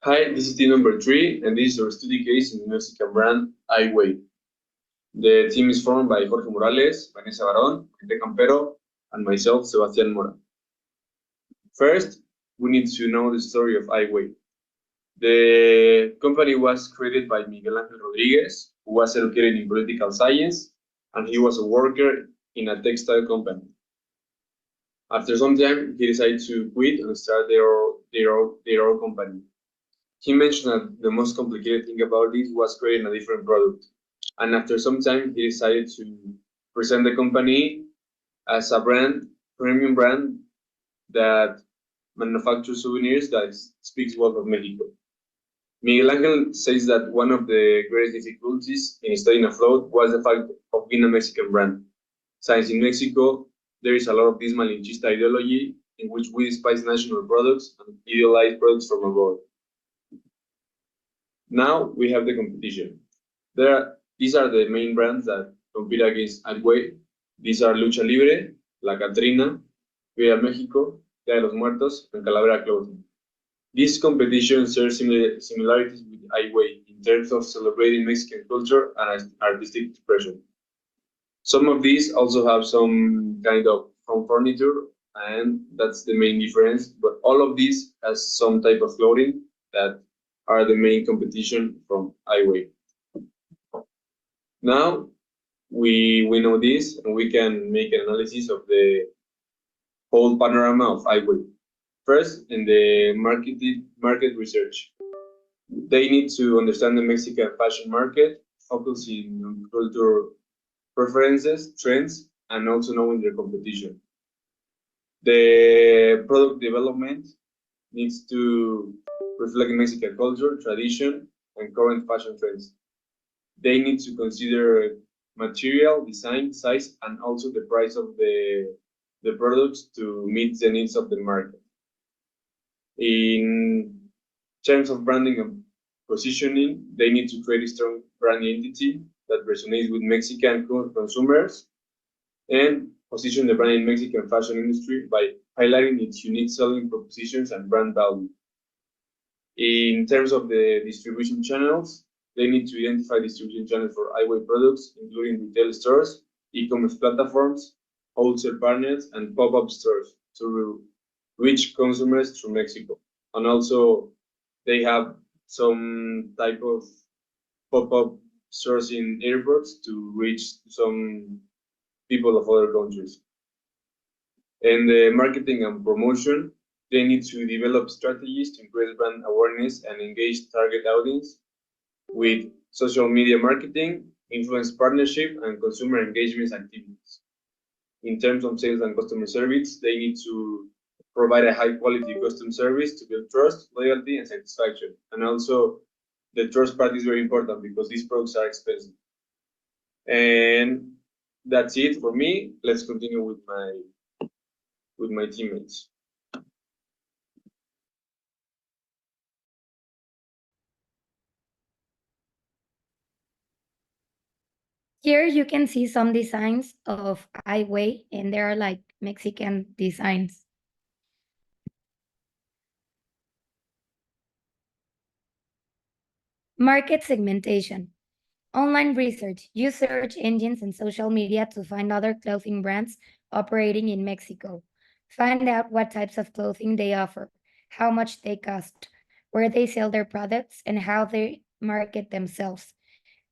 Hi, this is team number 3, and this is our study case in the Mexican brand iWay. The team is formed by Jorge Morales, Vanessa Barón, Gente Campero, and myself, Sebastián Mora. First, we need to know the story of iWay. The company was created by Miguel Ángel Rodríguez, who was educated in political science, and he was a worker in a textile company. After some time, he decided to quit and start their own company. He mentioned that the most complicated thing about this was creating a different product. And after some time, he decided to present the company as a premium brand that manufactures souvenirs that speaks well of Mexico. Miguel Ángel says that one of the greatest difficulties in staying afloat was the fact of being a Mexican brand. Since in Mexico, there is a lot of this malinchista ideology in which we despise national products and idealize products from abroad. Now we have the competition. These are the main brands that compete against iWay. These are Lucha Libre, La Catrina, Viva Mexico, Dia de los Muertos, and Calavera Clothing. This competition shares similarities with iWay in terms of celebrating Mexican culture and artistic expression. Some of these also have some kind of home furniture, and that's the main difference. But all of these has some type of clothing that are the main competition from iWay. Now we know this, and we can make an analysis of the whole panorama of iWay. First, in the market research, they need to understand the Mexican fashion market, focusing on cultural preferences, trends, and also knowing their competition. The product development needs to reflect Mexican culture, tradition, and current fashion trends. They need to consider material, design, size, and also the price of the products to meet the needs of the market. In terms of branding and positioning, they need to create a strong brand identity that resonates with Mexican consumers and position the brand in Mexican fashion industry by highlighting its unique selling propositions and brand value. In terms of the distribution channels, they need to identify distribution channels for iWay products, including retail stores, e-commerce platforms, wholesale partners, and pop-up stores to reach consumers through Mexico. And also, they have some type of pop-up stores in airports to reach some people of other countries. And the marketing and promotion, they need to develop strategies to increase brand awareness and engage target audience with social media marketing, influence partnership, and consumer engagement activities. In terms of sales and customer service, they need to provide a high-quality customer service to build trust, loyalty, and satisfaction. And also, the trust part is very important because these products are expensive. And that's it for me. Let's continue with my teammates. Here you can see some designs of iWay, and they are like Mexican designs. Market segmentation. Online research. Use search engines and social media to find other clothing brands operating in Mexico. Find out what types of clothing they offer, how much they cost, where they sell their products, and how they market themselves.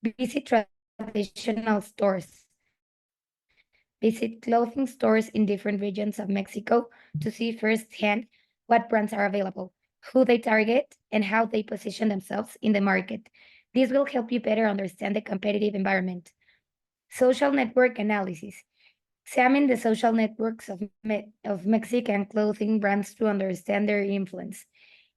Visit traditional stores. Visit clothing stores in different regions of Mexico to see firsthand what brands are available, who they target, and how they position themselves in the market. This will help you better understand the competitive environment. Social network analysis. Examine the social networks of Mexican clothing brands to understand their influence,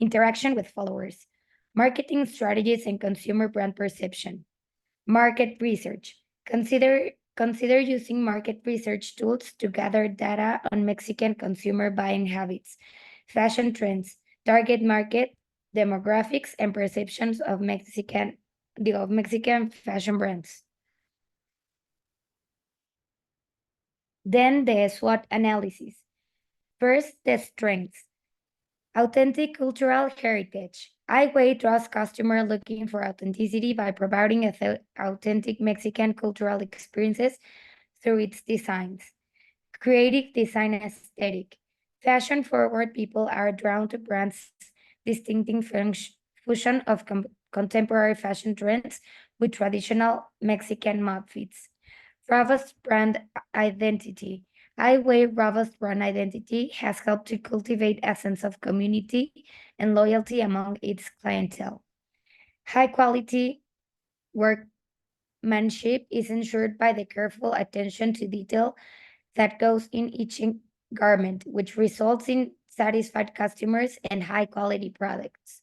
interaction with followers, marketing strategies, and consumer brand perception. Market research. Consider using market research tools to gather data on Mexican consumer buying habits, fashion trends, target market, demographics, and perceptions of Mexican fashion brands. Then the SWOT analysis. First, the strengths. Authentic cultural heritage. Guey draws customer looking for authenticity by providing authentic Mexican cultural experiences through its designs. Creative design aesthetic. Fashion-forward people are drawn to brands' distinctive fusion of contemporary fashion trends with traditional Mexican outfits. Robust brand identity. Guey robust brand identity has helped to cultivate a sense of community and loyalty among its clientele. High quality workmanship is ensured by the careful attention to detail that goes in each garment, which results in satisfied customers and high quality products.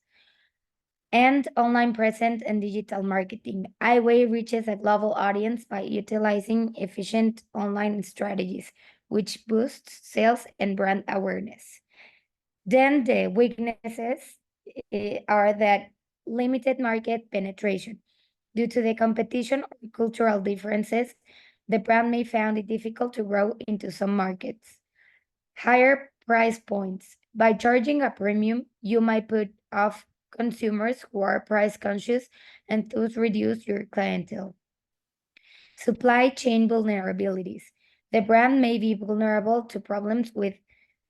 And online presence and digital marketing. Guey reaches a global audience by utilizing efficient online strategies, which boosts sales and brand awareness. Then the weaknesses are that limited market penetration. Due to the competition or cultural differences, the brand may find it difficult to grow into some markets. Higher price points. By charging a premium, you might put off consumers who are price conscious and thus reduce your clientele. Supply chain vulnerabilities. The brand may be vulnerable to problems with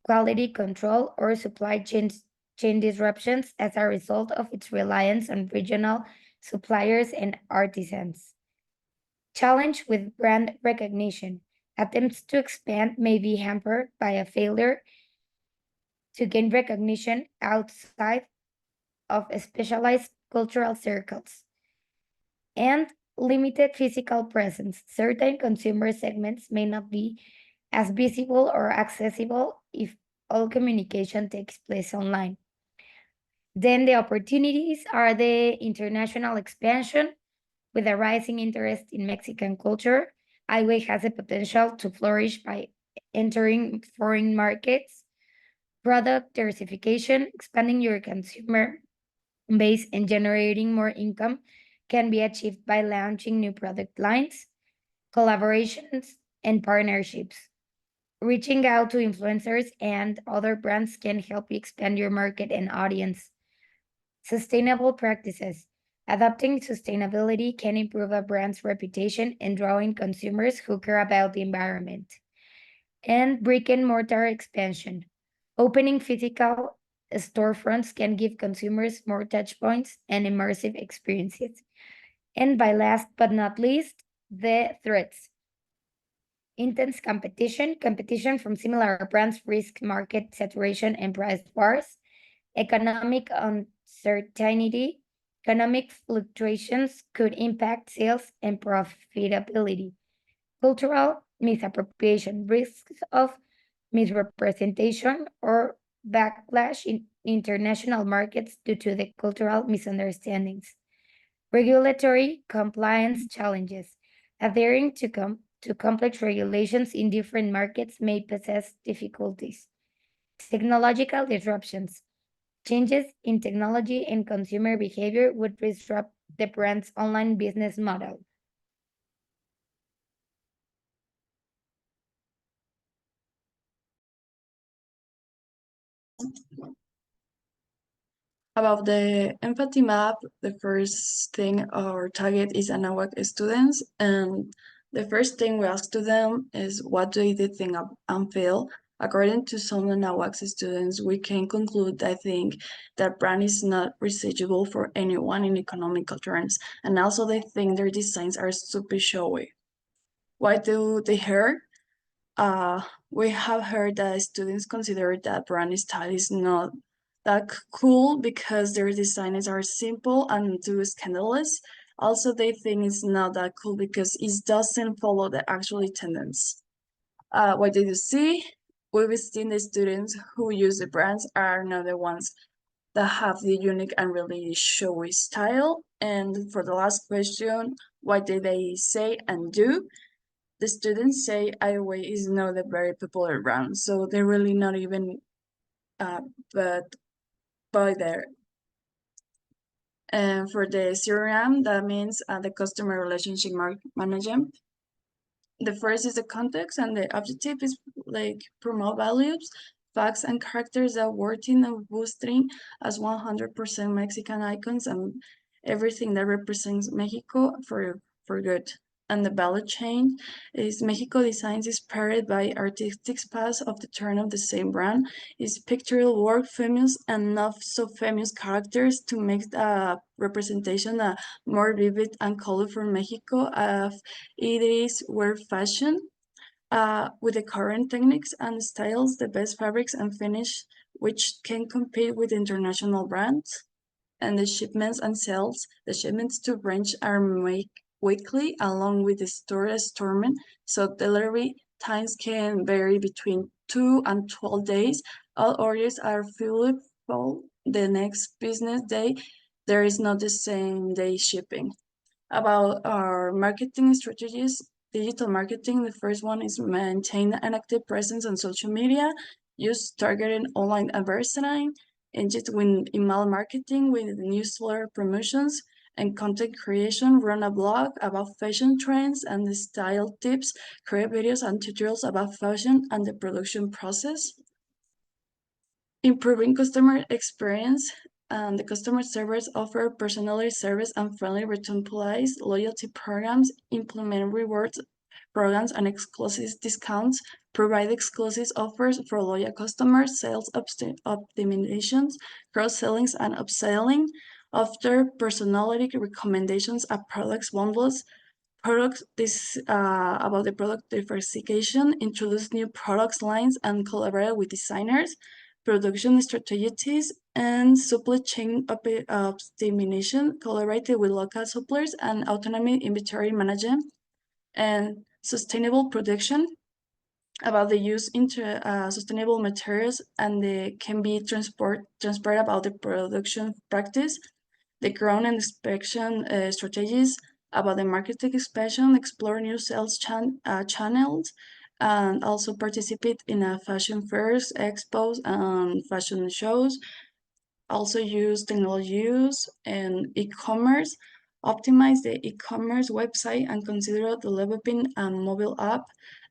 quality control or supply chain disruptions as a result of its reliance on regional suppliers and artisans. Challenge with brand recognition. Attempts to expand may be hampered by a failure to gain recognition outside of specialized cultural circles. And limited physical presence. Certain consumer segments may not be as visible or accessible if all communication takes place online. Then the opportunities are the international expansion. With a rising interest in Mexican culture, Guey has the potential to flourish by entering foreign markets. Product diversification, expanding your consumer base and generating more income can be achieved by launching new product lines, collaborations, and partnerships. Reaching out to influencers and other brands can help you expand your market and audience. Sustainable practices. Adopting sustainability can improve a brand's reputation and draw in consumers who care about the environment. And brick and mortar expansion. Opening physical storefronts can give consumers more touch points and immersive experiences. And by last but not least, the threats. Intense competition from similar brands risk market saturation and price wars, economic uncertainty, economic fluctuations could impact sales and profitability, cultural misappropriation, risks of misrepresentation or backlash in international markets due to the cultural misunderstandings. Regulatory compliance challenges. Adhering to complex regulations in different markets may possess difficulties. Technological disruptions. Changes in technology and consumer behavior would disrupt the brand's online business model. About the empathy map, the first thing our target is Anahuac students, and the first thing we ask to them is what do they think and feel. According to some Anahuac students, we can conclude, I think, that brand is not residual for anyone in economical terms, and also they think their designs are super showy. Why do they hear? We have heard that students consider that brand style is not that cool because their designs are simple and too scandalous. Also, they think it's not that cool because it doesn't follow the actual tendency. What did you see? We've seen the students who use the brands are not the ones that have the unique and really showy style. And for the last question, what did they say and do? The students say Iowa is not a very popular brand, so they're really not even but buy there. And for the CRM, that means the customer relationship management. The first is the context, and the objective is like promote values facts and characters that worthy of boosting as 100% Mexican icons and everything that represents Mexico for good. And the value chain is Mexico Designs inspired by artistic paths of the turn of the same brand, is pictorial work, famous and not so famous characters to make the representation a more vivid and colorful Mexico of it is wear fashion. With the current techniques and styles, the best fabrics and finish, which can compete with international brands. And the shipments and sales, the shipments to branch are made weekly along with the store assortment, so delivery times can vary between 2 and 12 days. All orders are fully full the next business day. There is not the same day shipping. About our marketing strategies, digital marketing, the first one is maintain an active presence on social media, use targeted online advertising, engage with email marketing with newsletter promotions and content creation, run a blog about fashion trends and the style tips, create videos and tutorials about fashion and the production process. Improving customer experience, and the customer service offer personalized service and friendly return policies, loyalty programs, implement rewards programs and exclusive discounts, provide exclusive offers for loyal customers, sales optimizations, cross-sellings and upselling, offer personality recommendations of products bundles, about the product diversification, introduce new products lines and collaborate with designers, production strategies and supply chain optimization, collaborated with local suppliers and autonomy inventory management, and sustainable production, about the use into sustainable materials and they can be transparent about the production practice, the ground and inspection strategies, about the marketing expansion, explore new sales channels, and also participate in fashion fairs, expos, and fashion shows. Also use technology use and e-commerce, optimize the e-commerce website and consider developing a mobile app,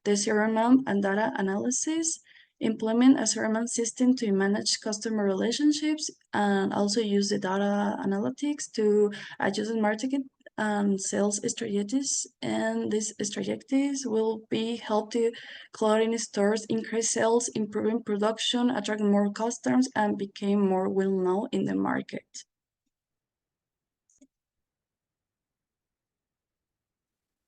the CRM and data analysis, implement a CRM system to manage customer relationships, and also use the data analytics to adjust marketing and sales strategies. And these strategies will be help to clothing stores increase sales, improving production, attract more customers, and became more well-known in the market.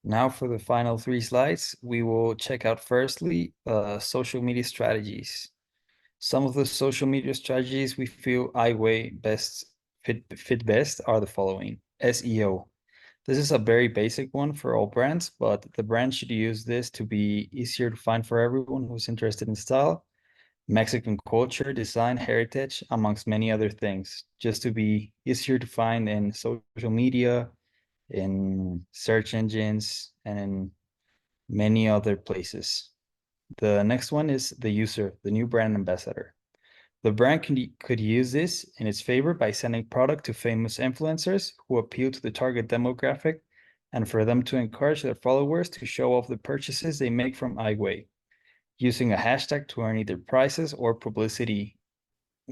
Now for the final 3 slides, we will check out firstly social media strategies. Some of the social media strategies we feel iWay fit best are the following. SEO. This is a very basic one for all brands, but the brand should use this to be easier to find for everyone who's interested in style, Mexican culture, design, heritage, amongst many other things, just to be easier to find in social media, in search engines, and in many other places. The next one is the user, the new brand ambassador. The brand could use this in its favor by sending product to famous influencers who appeal to the target demographic and for them to encourage their followers to show off the purchases they make from iWay, using a hashtag to earn either prizes or publicity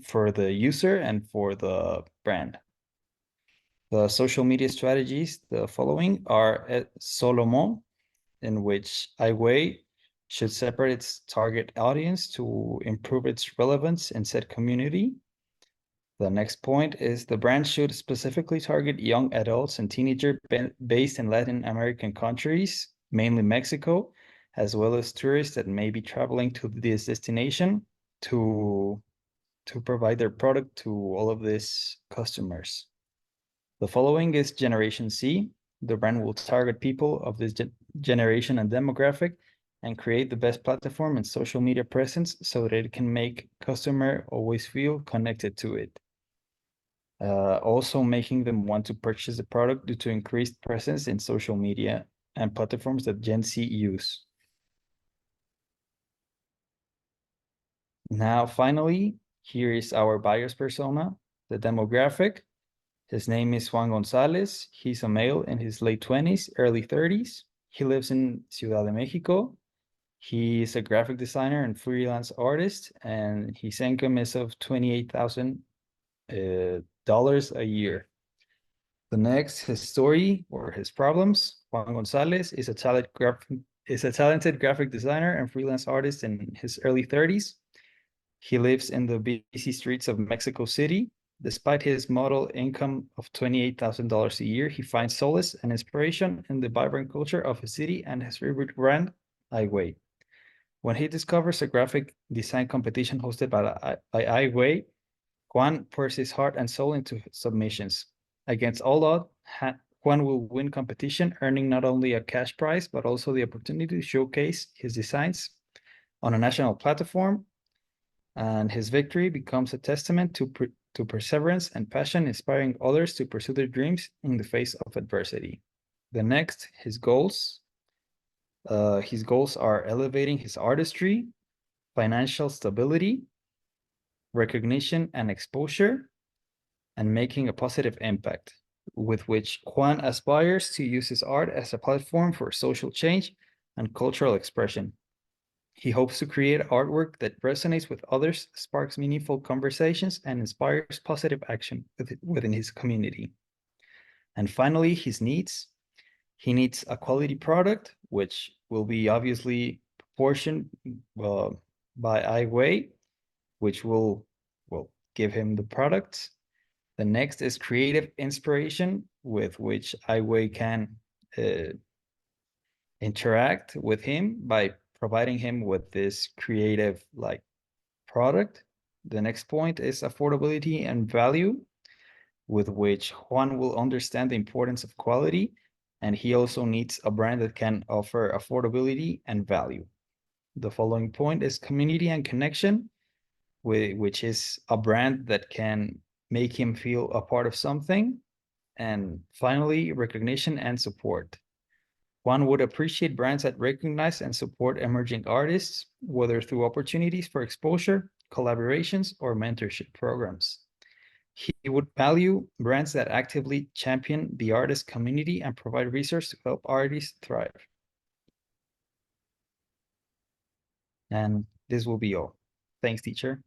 for the user and for the brand. The social media strategies, the following are Solomon, in which iWay should separate its target audience to improve its relevance in said community. The next point is the brand should specifically target young adults and teenagers based in Latin American countries, mainly Mexico, as well as tourists that may be traveling to this destination to provide their product to all of these customers. The following is Generation C. The brand will target people of this generation and demographic and create the best platform and social media presence so that it can make customer always feel connected to it. Also making them want to purchase the product due to increased presence in social media and platforms that Gen Z use. Now, finally, here is our buyer's persona, the demographic. His name is Juan Gonzalez. He's a male in his late 20s, early 30s. He lives in Ciudad de Mexico. He is a graphic designer and freelance artist, and his income is of $28,000 a year. The next, his story or his problems. Juan Gonzalez is a talented graphic designer and freelance artist in his early 30s. He lives in the busy streets of Mexico City. Despite his model income of $28,000 a year, he finds solace and inspiration in the vibrant culture of his city and his favorite brand, Ai. When he discovers a graphic design competition hosted by Ai, Juan pours his heart and soul into his submissions. Against all odds, Juan will win competition, earning not only a cash prize, but also the opportunity to showcase his designs on a national platform. And his victory becomes a testament to perseverance and passion, inspiring others to pursue their dreams in the face of adversity. The next, his goals. His goals are elevating his artistry, financial stability, recognition and exposure, and making a positive impact, with which Juan aspires to use his art as a platform for social change and cultural expression. He hopes to create artwork that resonates with others, sparks meaningful conversations, and inspires positive action within his community. And finally, his needs. He needs a quality product, which will be obviously proportioned by Ai, which will give him the products. The next is creative inspiration, with which Ai can interact with him by providing him with this creative product. The next point is affordability and value, with which Juan will understand the importance of quality, and he also needs a brand that can offer affordability and value. The following point is community and connection, which is a brand that can make him feel a part of something. And finally, recognition and support. Juan would appreciate brands that recognize and support emerging artists, whether through opportunities for exposure, collaborations, or mentorship programs. He would value brands that actively champion the artist community and provide resources to help artists thrive. And this will be all. Thanks, teacher.